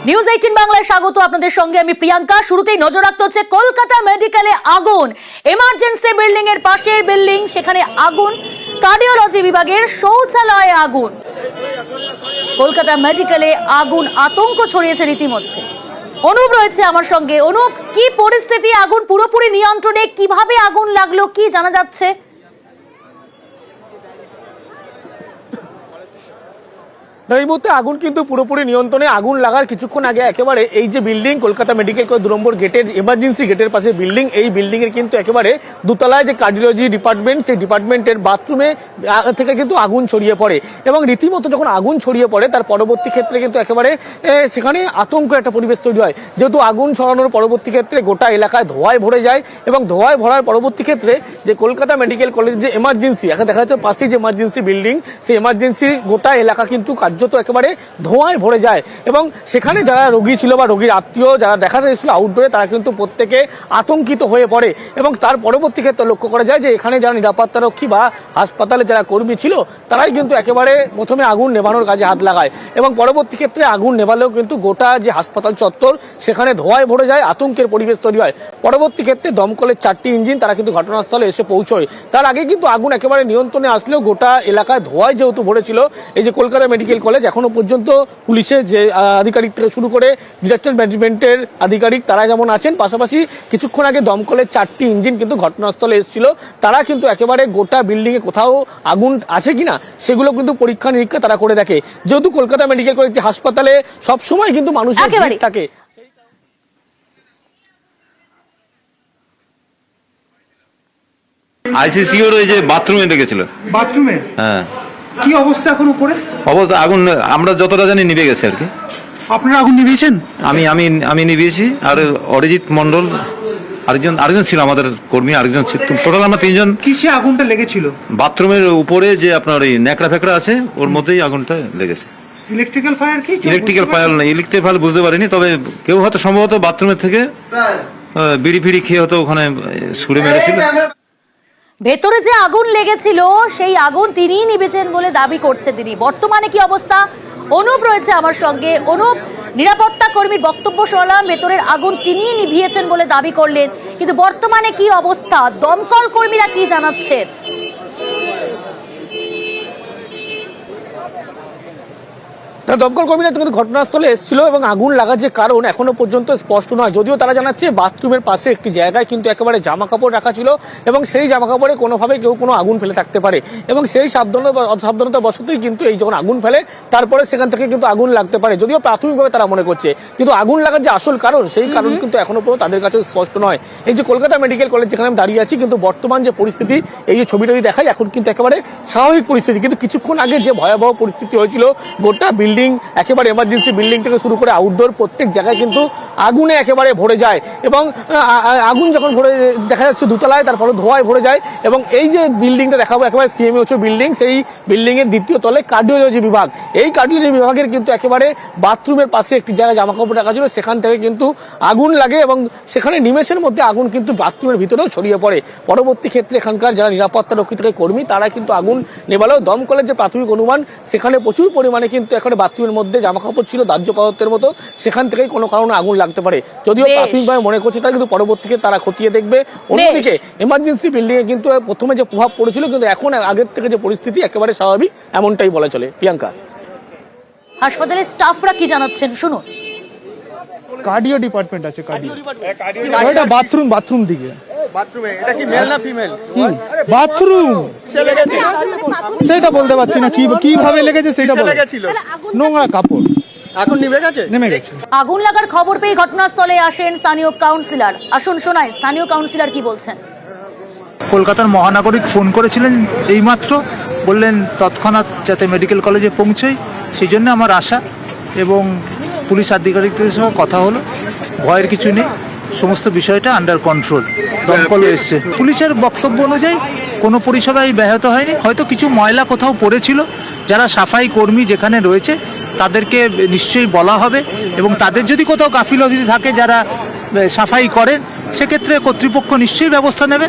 News 18 বাংলায় স্বাগত আপনাদের সঙ্গে আমি প্রিয়াঙ্কা। শুরুতেই নজর রাখতে হচ্ছে কলকাতা মেডিকেলে আগুন, এমার্জেন্সি বিল্ডিং এর পাশের বিল্ডিং, সেখানে আগুন, কার্ডিওলজি বিভাগের শৌচালয়ে আগুন। কলকাতা মেডিকেলে আগুন, আতঙ্ক ছড়িয়েছে রীতিমধ্যে। অনুপ রয়েছে আমার সঙ্গে। অনুপ, কি পরিস্থিতি? আগুন পুরোপুরি নিয়ন্ত্রণে? কিভাবে আগুন লাগলো, কি জানা যাচ্ছে? এই মুহূর্তে আগুন কিন্তু পুরোপুরি নিয়ন্ত্রণে। আগুন লাগার কিছুক্ষণ আগে একেবারে এই যে বিল্ডিং, কলকাতা মেডিকেল কলেজ 2 নম্বর গেটের এমার্জেন্সি গেটের পাশে বিল্ডিং, এই বিল্ডিং এর কিন্তু একেবারে দোতলায় যে কার্ডিওলজি ডিপার্টমেন্ট, সেই ডিপার্টমেন্টের বাথরুমে থেকে কিন্তু আগুন ছড়িয়ে পড়ে এবং রীতিমতো যখন আগুন ছড়িয়ে পড়ে তার পরবর্তী ক্ষেত্রে কিন্তু একেবারে সেখানে আতঙ্ক একটা পরিবেশ তৈরি হয়। যেহেতু আগুন ছড়ানোর পরবর্তী ক্ষেত্রে গোটা এলাকায় ধোঁয়ায় ভরে যায় এবং ধোঁয়ায় ভরার পরবর্তী ক্ষেত্রে যে কলকাতা মেডিকেল কলেজ যে এমার্জেন্সি, এখন দেখা যাচ্ছে পাশেই যে এমার্জেন্সি বিল্ডিং, সেই এমার্জেন্সি গোটা এলাকা কিন্তু কার্যত একেবারে ধোঁয়ায় ভরে যায় এবং সেখানে যারা রোগী ছিল বা রোগীর আত্মীয় যারা দেখা যাচ্ছিল আউটডোরে, তারা কিন্তু প্রত্যেকে আতঙ্কিত হয়ে পড়ে এবং তার পরবর্তী ক্ষেত্রে লক্ষ্য করা যায় যে এখানে যারা নিরাপত্তারক্ষী বা হাসপাতালে যারা কর্মী ছিল তারাই কিন্তু একেবারে প্রথমে আগুন নেভানোর কাজে হাত লাগায় এবং পরবর্তী ক্ষেত্রে আগুন নেভালেও কিন্তু গোটা যে হাসপাতাল চত্বর সেখানে ধোঁয়ায় ভরে যায়, আতঙ্কের পরিবেশ তৈরি হয়। পরবর্তী ক্ষেত্রে দমকলের 4টি ইঞ্জিন তারা কিন্তু ঘটনাস্থলে এসে পৌঁছয়। তার আগে কিন্তু আগুন একেবারে নিয়ন্ত্রণে আসলেও গোটা এলাকায় ধোঁয়ায় যেহেতু ভরেছিল, এই যে কলকাতা মেডিকেল কলেজ এখনো পর্যন্ত পুলিশের যে আধিকারিক থেকে শুরু করে ডিজাস্টার ম্যানেজমেন্টের আধিকারিক তারা যেমন আছেন, পাশাপাশি কিছুক্ষণ আগে দমকলের 4টি ইঞ্জিন কিন্তু ঘটনাস্থলে এসেছিল। তারা কিন্তু একেবারে গোটা বিল্ডিং এ কোথাও আগুন আছে কিনা সেগুলো কিন্তু পরীক্ষা নিরীক্ষা তারা করে দেখে। যেহেতু কলকাতা মেডিকেল কলেজ হাসপাতালে সবসময় কিন্তু মানুষের ভিড় থাকে। আইসিসিওর ওই যে বাথরুমে লেগেছিল। বাথরুমে? হ্যাঁ। কি অবস্থা এখন উপরে? অবস্থা আগুন আমরা যতটা জানি নিভে গেছে আর কি। আপনারা আগুন নিভিয়েছেন? আমি নিভিয়েছি, আর অরিজিৎ মন্ডল আরেকজন ছিল আমাদের কর্মী, আরেকজন ছিল, টোটাল আমরা 3 জন। কিসে আগুনটা লেগেছিল? বাথরুমের উপরে যে আপনার ওই ন্যাকড়া ফ্যাকড়া আছে ওর মধ্যেই আগুনটা লেগেছে। Electrical fire? কি ইলেকট্রিক্যাল ফায়ার না, ইলেকট্রিক ফায়ার বুঝতে পারিনি, তবে কেউ হয়তো সম্ভবত বাথরুমের থেকে বিড়ি ফিড়ি খেয়ে হয়তো ওখানে ছুড়ে মেরেছিল। ভেতরে যে আগুন লেগেছিল সেই আগুন তিনিই নিভেছেন বলে দাবি করছে তিনি। বর্তমানে কি অবস্থা? অনুপ রয়েছে আমার সঙ্গে। অনুপ, নিরাপত্তা কর্মীর বক্তব্য শুনলাম, ভেতরের আগুন তিনিই নিভিয়েছেন বলে দাবি করলেন, কিন্তু বর্তমানে কি অবস্থা? দমকল কর্মীরা কি জানাচ্ছেন? দমকল কর্মীরা কিন্তু ঘটনাস্থলে এসেছিল এবং আগুন লাগার যে কারণ এখনো পর্যন্ত স্পষ্ট নয়। যদিও তারা জানাচ্ছে বাথরুমের পাশে একটি জায়গায় কিন্তু একেবারে জামা কাপড় রাখা ছিল এবং সেই জামা কাপড়ে কোনোভাবে কেউ কোনো আগুন ফেলে থাকতে পারে এবং সেই অসাবধানতা বশতই কিন্তু এই যখন আগুন ফেলে তারপরে সেখান থেকে কিন্তু আগুন লাগতে পারে, যদিও প্রাথমিকভাবে তারা মনে করছে। কিন্তু আগুন লাগার যে আসল কারণ সেই কারণ কিন্তু এখনো পর্যন্ত তাদের কাছে স্পষ্ট নয়। এই যে কলকাতা মেডিকেল কলেজ যেখানে আমি দাঁড়িয়ে আছি, কিন্তু বর্তমান যে পরিস্থিতি, এই যে ছবিটা যদি দেখাই, এখন কিন্তু একেবারে স্বাভাবিক পরিস্থিতি। কিন্তু কিছুক্ষণ আগে যে ভয়াবহ পরিস্থিতি হয়েছিল, গোটা বিল্ডিং একেবারে এমার্জেন্সি বিল্ডিং থেকে শুরু করে আউটডোর প্রত্যেক জায়গায় কিন্তু আগুনে একেবারে ভরে যায় এবং আগুন যখন ভরে দেখা যাচ্ছে দোতলায়, তারপরে ধোঁয়ায় ভরে যায় এবং এই যে বিল্ডিংটা দেখাবো একেবারে সিএমএইচ বিল্ডিং, সেই বিল্ডিং এর দ্বিতীয় তলে কার্ডিওলজি বিভাগ। এই কার্ডিওলজি বিভাগের কিন্তু একেবারে বাথরুমের পাশে একটি জায়গায় জামা কাপড় রাখা ছিল, সেখান থেকে কিন্তু আগুন লাগে এবং সেখানে নিমেষের মধ্যে আগুন কিন্তু বাথরুমের ভিতরেও ছড়িয়ে পড়ে। পরবর্তী ক্ষেত্রে এখানকার যারা নিরাপত্তা রক্ষী থেকে কর্মী তারা কিন্তু আগুন নেভালেও দমকলের যে প্রাথমিক অনুমান, সেখানে প্রচুর পরিমাণে কিন্তু এখানে বাথরুমের মধ্যে জামা কাপড় ছিল দাহ্য পদার্থের মতো, সেখান থেকেই কোনো কারণে আগুন লাগতে পারে। যদিও প্রাথমিকভাবে মনে করছে তারা, কিন্তু পরবর্তীতে তারা খতিয়ে দেখবে। অন্যদিকে এমার্জেন্সি বিল্ডিং এ কিন্তু প্রথমে যে প্রভাব পড়েছিল, কিন্তু এখন আগের থেকে যে পরিস্থিতি একেবারে স্বাভাবিক, এমনটাই বলা চলে। প্রিয়াঙ্কা, হাসপাতালের স্টাফরা কি জানাচ্ছেন শুনুন। কার্ডিও ডিপার্টমেন্ট আছে, কার্ডিও ওটা বাথরুম দিকে। বাথরুমে এটা কি মেল না ফিমেল? বাথরুম সে লেগেছে সেটা বলতে পারছি না, কিভাবে লেগেছে সেটা বলতে। লেগেছিল নোংরা কাপড়। এখন নেমে গেছে। আগুন লাগার খবর পেয়ে ঘটনাস্থলে আসেন স্থানীয় কাউন্সিলর। আসুন শোনাই স্থানীয় কাউন্সিলর কি বলছেন। কলকাতার মহানাগরিক ফোন করেছিলেন এইমাত্র, বললেন তৎক্ষণাৎ যাতে মেডিকেল কলেজে পৌঁছই, সেই জন্য আমার আশা এবং পুলিশ আধিকারিকদের সহ কথা হলো। ভয়ের কিছু নেই, সমস্ত বিষয়টা আন্ডার কন্ট্রোল। দমকল এসছে। পুলিশের বক্তব্য অনুযায়ী কোনো পরিষেবাই ব্যাহত হয়নি। হয়তো কিছু ময়লা কোথাও পড়েছিল, যারা সাফাই কর্মী যেখানে রয়েছে তাদেরকে নিশ্চয়ই বলা হবে এবং তাদের যদি কোথাও গাফিলতি থাকে যারা সাফাই করেন, সেক্ষেত্রে কর্তৃপক্ষ নিশ্চয়ই ব্যবস্থা নেবে।